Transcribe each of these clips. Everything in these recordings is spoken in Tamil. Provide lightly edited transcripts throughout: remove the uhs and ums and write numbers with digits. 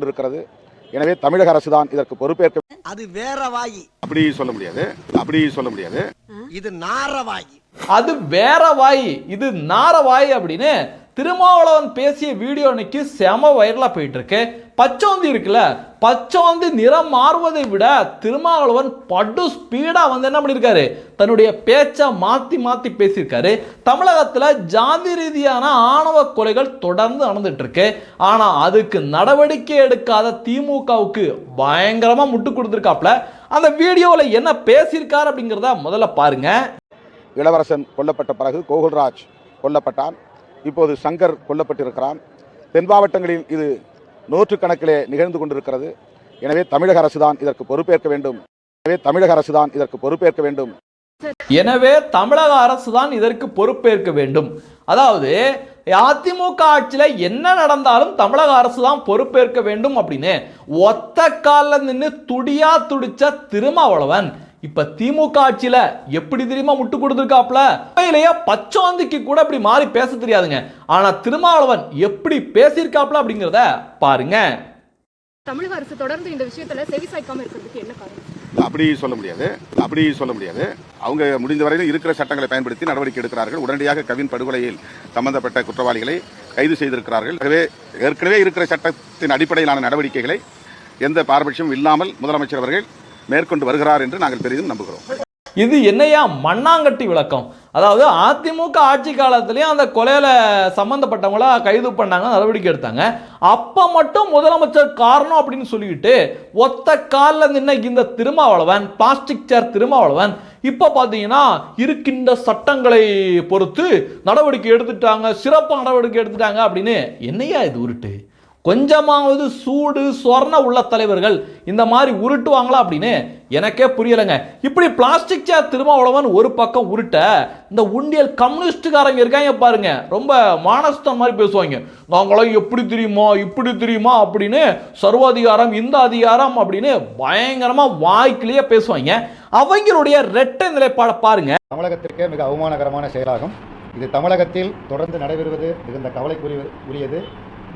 இருக்கிறது. எனவே தமிழக அரசு தான் இதற்கு பொறுப்பேற்க. அது வேற வாயி. அப்படி சொல்ல முடியாது. இது நாரவாயி. அது வேற வாய், இது நாரவாய் அப்படின்னு திருமாவளவன் பேசிய வீடியோ இன்னைக்கு செம வைரலா போயிட்டு இருக்கு. பச்சோந்தி இருக்குல்ல, பச்சோந்தி நிறம் மாறுவதை விட திருமாவளவன் படு ஸ்பீடா என்ன பண்ணியிருக்காரு, தன்னுடைய பேச்சை மாத்தி பேசியிருக்காரு. தமிழகத்துல ஜாதி ரீதியான ஆணவ கொலைகள் தொடர்ந்து நடந்துட்டு இருக்கு. ஆனா அதுக்கு நடவடிக்கை எடுக்காத திமுகவுக்கு பயங்கரமா முட்டு கொடுத்துருக்காப்ல. அந்த வீடியோவில் என்ன பேசியிருக்காரு அப்படிங்கிறத முதல்ல பாருங்க. இளவரசன் கொல்லப்பட்ட பிறகு கோகுல்ராஜ் கொல்லப்பட்டான். இப்போது சங்கர் கொல்லப்பட்டிருக்கிறான். தென் மாவட்டங்களில் இது நூற்றுக்கணக்கிலே நிகழ்ந்து கொண்டிருக்கிறது. எனவே தமிழக அரசு தான் இதற்கு பொறுப்பேற்க வேண்டும். அதாவது அதிமுக ஆட்சியில் என்ன நடந்தாலும் தமிழக அரசு தான் பொறுப்பேற்க வேண்டும் அப்படின்னு ஒத்த காலில் நின்று துடிச்ச திருமாவளவன் இப்ப திமுக ஆட்சியில எப்படி தெரியுமா முட்டு கொடுத்திருக்காப்ல. உண்மையிலேயே பச்சோந்திக்கு கூட இப்படி மாறி பேச தெரியாதுங்க. ஆனா திருமாவளவன் எப்படி பேசியிருக்காப்ல அப்படிங்கிறத பாருங்க. தமிழக அரசு தொடர்ந்து இந்த விஷயத்துல செவி சாய்க்காம இருக்கிறதுக்கு என்ன காரணம்? அப்படி சொல்ல முடியாது. அவங்க முடிந்த வரையில் இருக்கிற சட்டங்களை பயன்படுத்தி நடவடிக்கை எடுக்கிறார்கள். உடனடியாக கவின் படுகொலையில் சம்பந்தப்பட்ட குற்றவாளிகளை கைது செய்திருக்கிறார்கள். ஏற்கனவே இருக்கிற சட்டத்தின் அடிப்படையிலான நடவடிக்கைகளை எந்த பாரபட்சமும் இல்லாமல் முதலமைச்சர் அவர்கள் மேற்கொண்டு வருகிறார் என்று நாங்கள் பெரிதும் நம்புகிறோம். இது என்னையா மண்ணாங்கட்டி விளக்கம்? அதாவது அதிமுக ஆட்சி காலத்திலேயே அந்த கொலையில சம்பந்தப்பட்டவங்கள கைது பண்ணாங்க, நடவடிக்கை எடுத்தாங்க. அப்ப மட்டும் முதலமைச்சர் காரணம் அப்படின்னு சொல்லிட்டு ஒத்த காலில் நின்ன இந்த திருமாவளவன், பிளாஸ்டிக் சேர் திருமாவளவன் இப்ப பாத்தீங்கன்னா இருக்கின்ற சட்டங்களை பொறுத்து நடவடிக்கை எடுத்துட்டாங்க, சிறப்பு நடவடிக்கை எடுத்துட்டாங்க அப்படின்னு. என்னையா இது உருட்டு? கொஞ்சமாவது சூடு சொர்ண உள்ள தலைவர்கள் இந்த மாதிரி உருட்டுவாங்களா அப்படின்னு எனக்கே புரியலைங்க. இப்படி பிளாஸ்டிக் சேர் திருமாவளவன் ஒரு பக்கம் உருட்ட, இந்த உண்டியல் கம்யூனிஸ்டுக்காரங்க இருக்காங்க பாருங்க, ரொம்ப மானஸ்தம் மாதிரி பேசுவாங்க. நாங்களும் எப்படி தெரியுமா இப்படி தெரியுமா அப்படின்னு சர்வாதிகாரம் இந்த அதிகாரம் அப்படின்னு பயங்கரமா வாய்க்கிலேயே பேசுவாங்க. அவங்களுடைய இரட்டை நிலைப்பாட பாருங்க. தமிழகத்திற்கே மிக அவமானகரமான செயலாகும். இது தமிழகத்தில் தொடர்ந்து நடைபெறுவது மிகுந்த கவலைக்குரியது.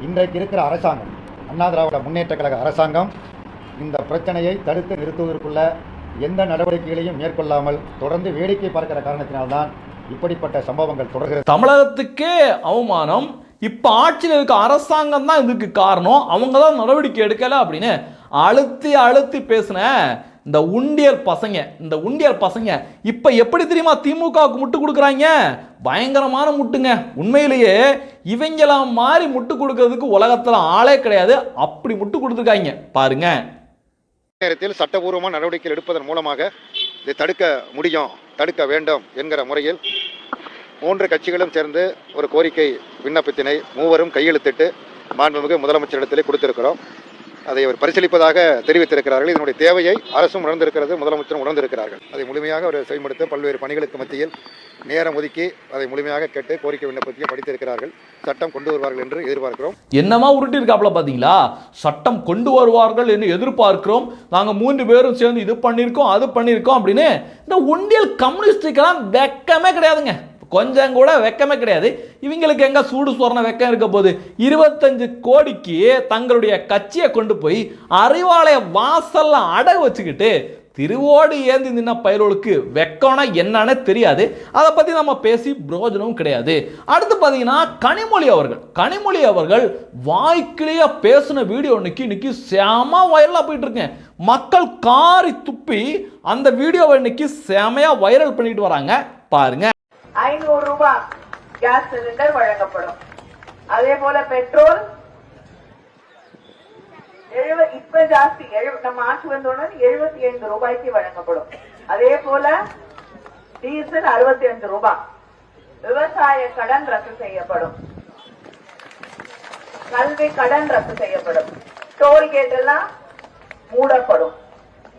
இன்றைக்கு இருக்கிற அரசாங்கம், அண்ணா திராவிட முன்னேற்ற கழக அரசாங்கம், இந்த பிரச்சனையை தடுத்து நிறுத்துவதற்குள்ள எந்த நடவடிக்கைகளையும் மேற்கொள்ளாமல் தொடர்ந்து வேடிக்கை பார்க்கிற காரணத்தினால்தான் இப்படிப்பட்ட சம்பவங்கள் தொடர்கிறது. தமிழகத்துக்கே அவமானம். இப்ப ஆட்சியில் இருக்க அரசாங்கம் தான் இதுக்கு காரணம், அவங்க தான் நடவடிக்கை எடுக்கல அப்படின்னு அழுத்தி பேசின இந்த உண்டியல் பசங்க இப்ப எப்படி தெரியுமா திமுகவுக்கு முட்டு கொடுக்குறாங்க? பயங்கரமான முட்டுங்க. உண்மையிலேயே இவங்கள மாதிரி முட்டு கொடுக்கிறதுக்கு உலகத்துல ஆளே கிடையாது. அப்படி முட்டு கொடுத்துருக்காங்க பாருங்க. நேரத்தில் சட்டபூர்வமான நடவடிக்கை எடுப்பதன் மூலமாக இதை தடுக்க வேண்டும் என்கிற முறையில் 3 கட்சிகளும் சேர்ந்து ஒரு கோரிக்கை விண்ணப்பத்தினை மூவரும் கையெழுத்திட்டு மாண்புமிகு முதலமைச்சரிடத்திலே கொடுத்திருக்கிறோம். அதை அவர் பரிசீலிப்பதாக தெரிவித்திருக்கிறார்கள். இதனுடைய தேவையை அரசும் உணர்ந்திருக்கிறது, முதலமைச்சரும் உணர்ந்திருக்கிறார்கள். அதை முழுமையாக அவர் செயல்படுத்த பல்வேறு பணிகளுக்கு மத்தியில் நேரம் ஒதுக்கி அதை முழுமையாக கேட்டு கோரிக்கை விண்ணப்பத்தையும் படித்திருக்கிறார்கள். சட்டம் கொண்டு வருவார்கள் என்று எதிர்பார்க்கிறோம். என்னமா உருட்டி இருக்காப்ல பாத்தீங்களா? சட்டம் கொண்டு வருவார்கள் என்று எதிர்பார்க்கிறோம், நாங்க 3 பேரும் சேர்ந்து இது பண்ணியிருக்கோம் அது பண்ணியிருக்கோம் அப்படின்னு. இந்த உண்டியல் கம்யூனிஸ்டுக்கெல்லாம் வெக்கமே கிடையாதுங்க, கொஞ்சம் கூட வெக்கமே கிடையாது. இவங்களுக்கு எங்க சூடு சொரண வெக்கம் இருக்க போது? 25 கோடிக்கு தங்களுடைய கட்சியை கொண்டு போய் அறிவாலய வாசல்ல அடகு வச்சுக்கிட்டு திருவோடு ஏந்தி நின்ன பயிர்களுக்கு வெக்கம்னா என்னன்னு தெரியாது. அதை பத்தி நம்ம பேசி பிரயோஜனமும் கிடையாது. அடுத்து பாத்தீங்கன்னா கனிமொழி அவர்கள் வாய்க்கிலேயே பேசின வீடியோ இன்னைக்கு செம வைரலா போயிட்டு இருக்கு. மக்கள் காரி துப்பி அந்த வீடியோவை இன்னைக்கு செமையா வைரல் பண்ணிட்டு வராங்க பாருங்க. 500 ரூபாய் கேஸ் சிலிண்டர் வழங்கப்படும். அதே போல பெட்ரோல் இப்ப ஜாஸ்தி, நம்ம ஆட்சி வந்தவுடன் 75 ரூபாய்க்கு வழங்கப்படும். அதே போல டீசல் 65 ரூபாய். விவசாய கடன் ரத்து செய்யப்படும், கல்வி கடன் ரத்து செய்யப்படும், டோல்கேட் எல்லாம் மூடப்படும்.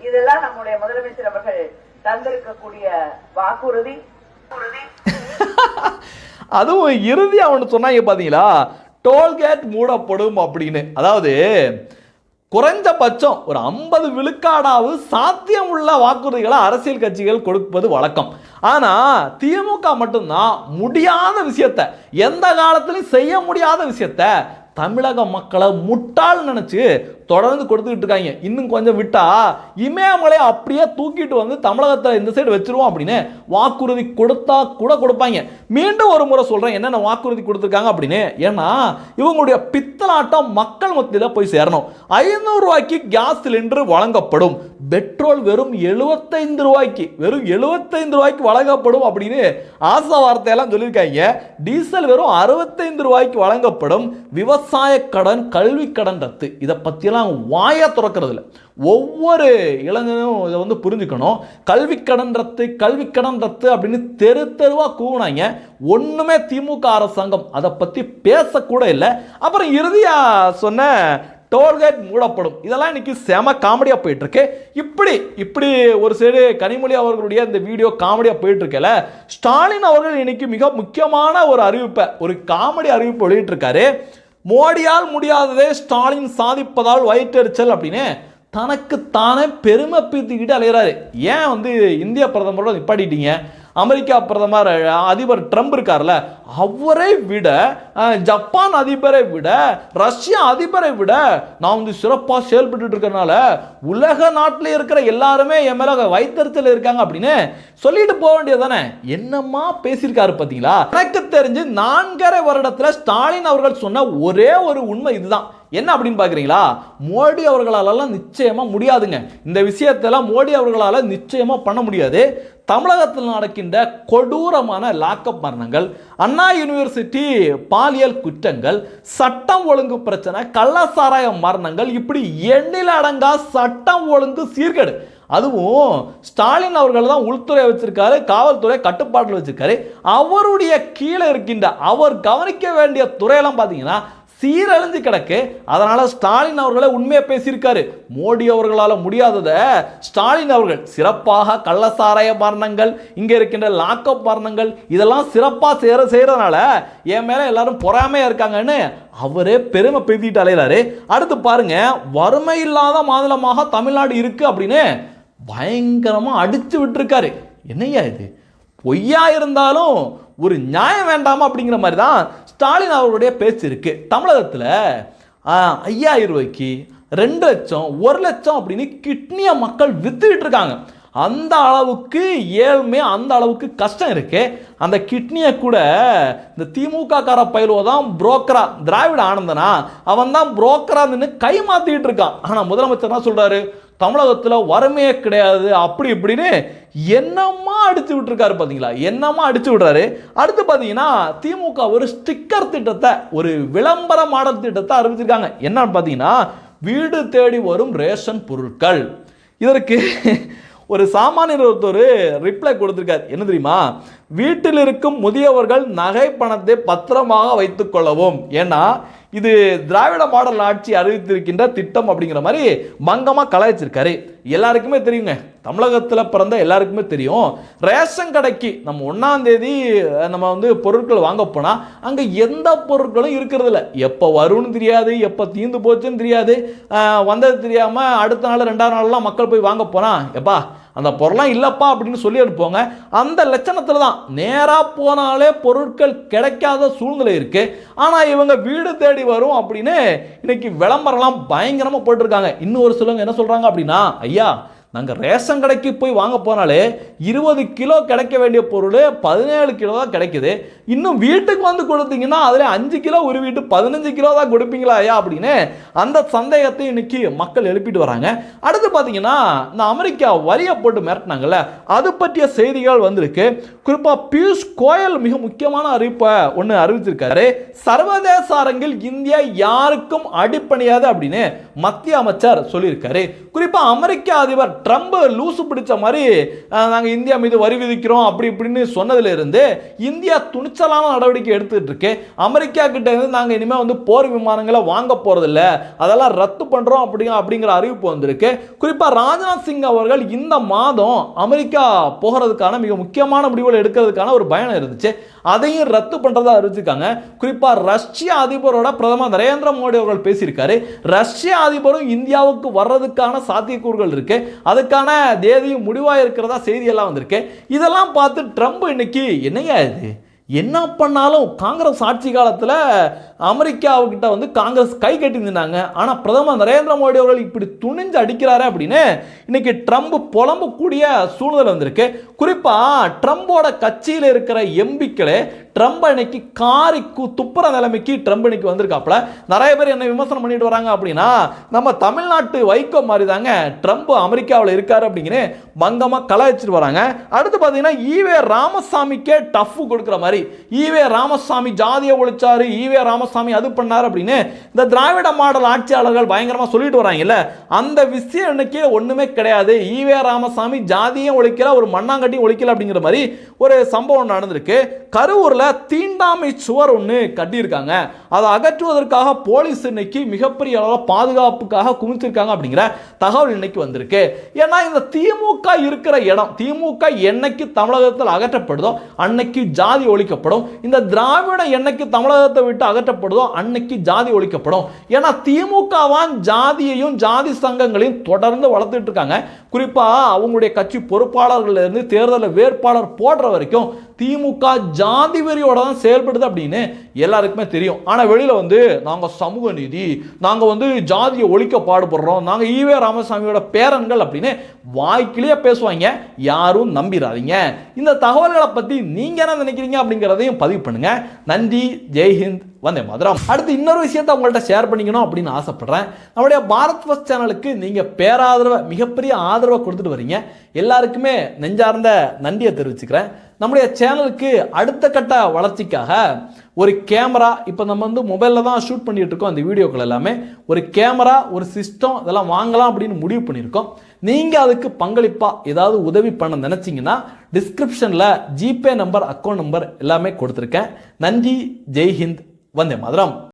இதெல்லாம் நம்முடைய முதலமைச்சர் அவர்கள் தந்திருக்கக்கூடிய வாக்குறுதி. அதுவும் இறுதி அவனு சொன்னாங்க பாத்தீங்களா, டோல்கேட் மூடப்படும் அப்படின்னு. அதாவது குறைந்தபட்சம் ஒரு 50 விழுக்காடாவது சாத்தியம் உள்ள வாக்குறுதிகளை அரசியல் கட்சிகள் கொடுப்பது வழக்கம். ஆனா திமுக மட்டும்தான் முடியாத விஷயத்தை, எந்த காலத்திலும் செய்ய முடியாத விஷயத்தை தமிழக மக்களை முட்டாள் நினைச்சு தொடர்ந்து கொடுத்துக்கிட்டு இருக்காங்க. இன்னும் கொஞ்சம் விட்டா இமயமலை அப்படியே தூக்கிட்டு வந்து தமிழகத்தை இந்த சைடு வச்சிருவோம் அப்படின்னு வாக்குறுதி கொடுத்தா கூட கொடுப்பாங்க. மீண்டும் ஒரு முறை சொல்றேன், என்னென்ன வாக்குறுதி கொடுத்துருக்காங்க அப்படின்னு. ஏன்னா இவங்களுடைய பித்தலாட்டம் மக்கள் மத்தியில் போய் சேரணும். 500 ரூபாய்க்கு கேஸ் சிலிண்டர் வழங்கப்படும், பெட்ரோல் வெறும் 75 ரூபாய்க்கு, வெறும் 75 ரூபாய்க்கு வழங்கப்படும் அப்படின்னு ஆசை வார்த்தையெல்லாம் சொல்லியிருக்காங்க. டீசல் வெறும் 65 ரூபாய்க்கு வழங்கப்படும், விவசாய கடன், கல்வி கடன் ரத்து. இதை பற்றியெல்லாம் வாயா திறக்கிறது இல்லை. ஒவ்வொரு இளைஞனும் இதை வந்து புரிஞ்சுக்கணும். கல்வி கடன் ரத்து, கல்வி கடன் ரத்து அப்படின்னு தெரு தெருவா கூவுனாங்க. ஒண்ணுமே திமுக அரசாங்கம் அதை பத்தி பேசக்கூட இல்லை. அப்புறம் இறுதியா சொன்ன டோல்கேட் மூடப்படும். இதெல்லாம் இன்னைக்கு செம காமெடியா போயிட்டு இருக்கு. இப்படி ஒரு சைடு கனிமொழி அவர்களுடைய இந்த வீடியோ காமெடியா போயிட்டு இருக்கல, ஸ்டாலின் அவர்கள் இன்னைக்கு மிக முக்கியமான ஒரு அறிவிப்பை, ஒரு காமெடி அறிவிப்பு வெளியிட்டு இருக்காரு. மோடியால் முடியாததே ஸ்டாலின் சாதிப்பதால் வயிற்றெரிச்சல் அப்படின்னு தனக்கு தானே பெருமை பீத்திக்கிட்டு அலைகிறாரு. ஏன் வந்து இந்திய பிரதமரோட நிப்பாட்டிட்டீங்க? அமெரிக்கா பிரதமர் அதிபர் ட்ரம்ப் இருக்கார்ல, அவரை விட, ஜப்பான் அதிபரை விட, ரஷ்யா அதிபரை விட நான் வந்து சிறப்பாக செயல்பட்டு இருக்கிறதுனால உலக நாட்டில் இருக்கிற எல்லாருமே என் மேல வைத்தறிச்சல் இருக்காங்க அப்படின்னு சொல்லிட்டு போக வேண்டியது தானே. என்னமா பேசியிருக்காரு பார்த்தீங்களா? எனக்கு தெரிஞ்சு 4.5 வருடத்தில் ஸ்டாலின் அவர்கள் சொன்ன ஒரே ஒரு உண்மை இதுதான். என்ன அப்படின்னு பார்க்குறீங்களா? மோடி அவர்களாலெல்லாம் நிச்சயமா முடியாதுங்க. இந்த விஷயத்தெல்லாம் மோடி அவர்களால் நிச்சயமா பண்ண முடியாது. தமிழகத்தில் நடக்கின்ற கொடூரமான லாக்அப் மரணங்கள், அண்ணா யூனிவர்சிட்டி பாலியல் குற்றங்கள், சட்டம் ஒழுங்கு பிரச்சனை, கள்ளசாராய மரணங்கள், இப்படி எண்ணில் அடங்கா சட்டம் ஒழுங்கு சீர்கேடு. அதுவும் ஸ்டாலின் அவர்கள் தான் உள்துறை வச்சிருக்காரு, காவல்துறை கட்டுப்பாட்டில் வச்சிருக்காரு. அவருடைய கீழே இருக்கின்ற அவர் கவனிக்க வேண்டிய துறையெல்லாம் பார்த்தீங்கன்னா சீரழிஞ்சு கிடக்கு. அதனால ஸ்டாலின் அவர்களே உண்மையை பேசியிருக்காரு. மோடி அவர்களால் முடியாததை ஸ்டாலின் அவர்கள் சிறப்பாக கள்ளசாராய மரணங்கள், இங்கே இருக்கின்ற லாக்அப் மரணங்கள், இதெல்லாம் சிறப்பாக செய்யறதுனால என் மேலே எல்லாரும் பொறாமையா இருக்காங்கன்னு அவரே பெருமை பேசிட்டு அலைகிறாரு. அடுத்து பாருங்க, வறுமை இல்லாத மாநிலமாக தமிழ்நாடு இருக்கு அப்படின்னு பயங்கரமா அடிச்சு விட்டுருக்காரு. என்னையா இது? பொய்யா இருந்தாலும் ஒரு நியாயம் வேண்டாமா அப்படிங்கிற மாதிரி தான் ஸ்டாலின் அவர்களுடைய பேச்சு இருக்கு. தமிழகத்தில் 5000 ரூபாய்க்கு 2 லட்சம் 1 லட்சம் அப்படின்னு கிட்னியை மக்கள் வித்துக்கிட்டு இருக்காங்க. அந்த அளவுக்கு ஏழ்மை, அந்த அளவுக்கு கஷ்டம் இருக்கு. அந்த கிட்னியை கூட இந்த திமுக கார பயிலுவ தான் புரோக்கரா, திராவிட ஆனந்தனா அவன் தான் புரோக்கரா நின்று கை மாத்திட்டு இருக்கான். ஆனால் முதலமைச்சர் என்ன சொல்றாரு? தமிழகத்தில் வறுமையே கிடையாது அப்படி இப்படின்னு என்னமா அடிச்சு விட்டுருக்காரு. பார்த்தீங்களா? என்னமா அடிச்சு விடுறாரு. அடுத்து பார்த்தீங்கன்னா திமுக ஒரு ஸ்டிக்கர் திட்டத்தை, ஒரு விளம்பர மாடல் திட்டத்தை அறிவிச்சிருக்காங்க. என்னன்னு பார்த்தீங்கன்னா வீடு தேடி வரும் ரேஷன் பொருட்கள். இதற்கு ஒரு சாமானியர் ஒருத்தர் ரிப்ளை கொடுத்திருக்காரு. என்ன தெரியுமா? வீட்டில் இருக்கும் முதியவர்கள் நகை பணத்தை பத்திரமாக வைத்துக் கொள்ளவும். ஏன்னா இது திராவிட மாடல் ஆட்சி அறிவித்திருக்கின்ற திட்டம் அப்படிங்கிற மாதிரி பங்கமாக கலாய்ச்சிருக்காரு. எல்லாருக்குமே தெரியுங்க, தமிழகத்தில் பிறந்த எல்லாருக்குமே தெரியும். ரேஷன் கடைக்கு நம்ம 1ஆம் தேதி நம்ம வந்து பொருட்கள் வாங்க போனால் அங்கே எந்த பொருட்களும் இருக்கிறது இல்லை. எப்போ வரும்னு தெரியாது, எப்போ தீர்ந்து போச்சுன்னு தெரியாது. வந்தது தெரியாமல் அடுத்த நாள் 2ஆம் நாள்லாம் மக்கள் போய் வாங்க போனால் எப்பா அந்த பொருளாம் இல்லைப்பா அப்படின்னு சொல்லி அனுப்புவாங்க. அந்த லட்சணத்தில் தான் நேராக போனாலே பொருட்கள் கிடைக்காத சூழ்நிலை இருக்கு. ஆனால் இவங்க வீடு தேடி வரும் அப்படின்னு இன்னைக்கு விளம்பரம்லாம் பயங்கரமாக போட்டிருக்காங்க. இன்னும் ஒரு சிலவங்க என்ன சொல்கிறாங்க அப்படின்னா, ஐயா நாங்கள் ரேஷன் கடைக்கு போய் வாங்க போனாலே 20 கிலோ கிடைக்க வேண்டிய பொருள் 17 கிலோ தான் கிடைக்குது. இன்னும் வீட்டுக்கு வந்து கொடுத்தீங்கன்னா அதில் 5 கிலோ உருவிட்டு 15 கிலோ தான் கொடுப்பீங்களா ஐயா அப்படின்னு அந்த சந்தேகத்தை இன்னைக்கு மக்கள் எழுப்பிட்டு வராங்க. அடுத்து பார்த்தீங்கன்னா இந்த அமெரிக்கா வரியை போட்டு மிரட்டினாங்கல்ல, அது பற்றிய செய்திகள் வந்திருக்கு. குறிப்பாக பியூஷ் கோயல் மிக முக்கியமான அறிவிப்பை ஒன்று அறிவிச்சிருக்காரு. சர்வதேச அரங்கில் இந்தியா யாருக்கும் அடிப்பணியாது அப்படின்னு மத்திய அமைச்சர் சொல்லியிருக்காரு. குறிப்பாக அமெரிக்க அதிபர் ட்ரம்ப் லூசு பிடிச்ச மாதிரி நாங்கள் இந்தியா மீது வரி விதிக்கிறோம் அப்படி இப்படின்னு சொன்னதுல இருந்து இந்தியா துணிச்சலான நடவடிக்கை எடுத்துட்டு இருக்கு. அமெரிக்கா கிட்ட இருந்து நாங்கள் இனிமேல் வந்து போர் விமானங்களை வாங்க போறதில்ல, அதெல்லாம் ரத்து பண்றோம் அப்படிங்கிற அறிவிப்பு வந்திருக்கு. குறிப்பாக ராஜ்நாத் சிங் அவர்கள் இந்த மாதம் அமெரிக்கா போகிறதுக்கான மிக முக்கியமான முடிவுகள் எடுக்கிறதுக்கான ஒரு பயணம் இருந்துச்சு, அதையும் ரத்து பண்றதா அறிவிச்சிருக்காங்க. குறிப்பாக ரஷ்ய அதிபரோட பிரதமர் நரேந்திர மோடி அவர்கள் பேசியிருக்காரு. ரஷ்ய அதிபரும் இந்தியாவுக்கு வர்றதுக்கான சாத்தியக்கூறுகள் இருக்கு, அதுக்கான தேதியும் முடிவாக இருக்கிறதா செய்தி எல்லாம் வந்திருக்கு. இதெல்லாம் பார்த்து ட்ரம்ப் இன்னைக்கு என்னையா இது என்ன பண்ணாலும் காங்கிரஸ் ஆட்சி காலத்தில் அமெரிக்காவுக்கிட்ட வந்து காங்கிரஸ் கை கட்டி நின்னாங்க. ஆனால் பிரதமர் நரேந்திர மோடி அவர்கள் இப்படி துணிஞ்சு அடிக்கிறாரு அப்படின்னு இன்னைக்கு ட்ரம்ப் புலம்பக்கூடிய சூழ்நிலை வந்திருக்கு. குறிப்பாக ட்ரம்போட கட்சியில் இருக்கிற எம்பிக்களே ட்ரம்ப் இன்னைக்கு காரிக்கு துப்புற நிலைமைக்கு ட்ரம்ப் இன்னைக்கு வந்திருக்காப்புல. நிறைய பேர் என்ன விமர்சனம் பண்ணிட்டு வராங்க அப்படின்னா, நம்ம தமிழ்நாட்டு வைகோ மாதிரி தாங்க ட்ரம்ப் அமெரிக்காவில் இருக்காரு அப்படிங்கிற பங்கமாக கலாய்ச்சிட்டு வராங்க. அடுத்து பார்த்தீங்கன்னா ஈவே ராமசாமிக்கே டஃப் கொடுக்குற மாதிரி, ஈவே ராமசாமி ஜாதியை ஒழிச்சாரு, ஈவே ராமசாமி அது பண்ணாரு அப்படின்னு இந்த திராவிட மாடல் ஆட்சியாளர்கள் பயங்கரமாக சொல்லிட்டு வராங்கல்ல, அந்த விஷயம் இன்னைக்கு ஒன்றுமே கிடையாது. ஈவே ராமசாமி ஜாதியும் ஒழிக்கல, ஒரு மண்ணாங்கட்டியும் ஒழிக்கல அப்படிங்கிற மாதிரி ஒரு சம்பவம் நடந்திருக்கு. கரூரில் தீண்டாமை சுவர் ஒன்று கட்டியிருக்காங்க. அதை அகற்றுவதற்காக போலீஸ் இன்னைக்கு மிகப்பெரிய அளவில் பாதுகாப்புக்காக குமிச்சிருக்காங்க அப்படிங்கிற தகவல் இன்னைக்கு வந்திருக்கு. ஏன்னா இந்த திமுக இருக்கிற இடம், திமுக என்னைக்கு தமிழகத்தில் அகற்றப்படுதோ அன்னைக்கு ஜாதி ஒழிக்கப்படும். இந்த திராவிட என்னைக்கு தமிழகத்தை விட்டு அகற்றப்படுதோ அன்னைக்கு ஜாதி ஒழிக்கப்படும். ஏன்னா திமுகவான் ஜாதியையும் ஜாதி சங்கங்களையும் தொடர்ந்து வளர்த்துட்டு இருக்காங்க. குறிப்பா அவங்களுடைய கட்சி பொறுப்பாளர்கள் இருந்து தேர்தலில் வேட்பாளர் போடுற வரைக்கும் திமுக ஜாதி வெறியோட தான் செயல்படுது அப்படின்னு எல்லாருக்குமே தெரியும். ஆனால் வெளியில் வந்து நாங்கள் சமூக நீதி, நாங்கள் வந்து ஜாதியை ஒழிக்க பாடுபடுறோம், நாங்கள் ஈவே ராமசாமியோட பேரன்கள் அப்படின்னு வாய்க்கிலேயே பேசுவாங்க. யாரும் நம்பிடாதீங்க. இந்த தகவல்களை பற்றி நீங்கள் என்ன நினைக்கிறீங்க அப்படிங்கிறதையும் பதிவு பண்ணுங்க. நன்றி, ஜெய்ஹிந்த், வந்தே மாதரம். அடுத்து இன்னொரு விஷயத்தை உங்கள்கிட்ட ஷேர் பண்ணிக்கணும் அப்படின்னு ஆசைப்படுறேன். நம்முடைய பாரத் ஃபர்ஸ்ட் சேனலுக்கு நீங்கள் பேராதரவை, மிகப்பெரிய ஆதரவை கொடுத்துட்டு வரீங்க. எல்லாருக்குமே நெஞ்சார்ந்த நன்றியை தெரிவிச்சுக்கிறேன். நம்முடைய சேனலுக்கு அடுத்த கட்ட வளர்ச்சிக்காக ஒரு கேமரா, இப்போ நம்ம வந்து மொபைலில் தான் ஷூட் பண்ணிட்டு இருக்கோம் அந்த வீடியோக்கள் எல்லாமே, ஒரு கேமரா, ஒரு சிஸ்டம் இதெல்லாம் வாங்கலாம் அப்படின்னு முடிவு பண்ணியிருக்கோம். நீங்கள் அதுக்கு பங்களிப்பாக ஏதாவது உதவி பண்ண நினச்சிங்கன்னா டிஸ்கிரிப்ஷனில் ஜிபே நம்பர், அக்கௌண்ட் நம்பர் எல்லாமே கொடுத்துருக்கேன். நன்றி, ஜெய்ஹிந்த், வந்தே மாதரம்.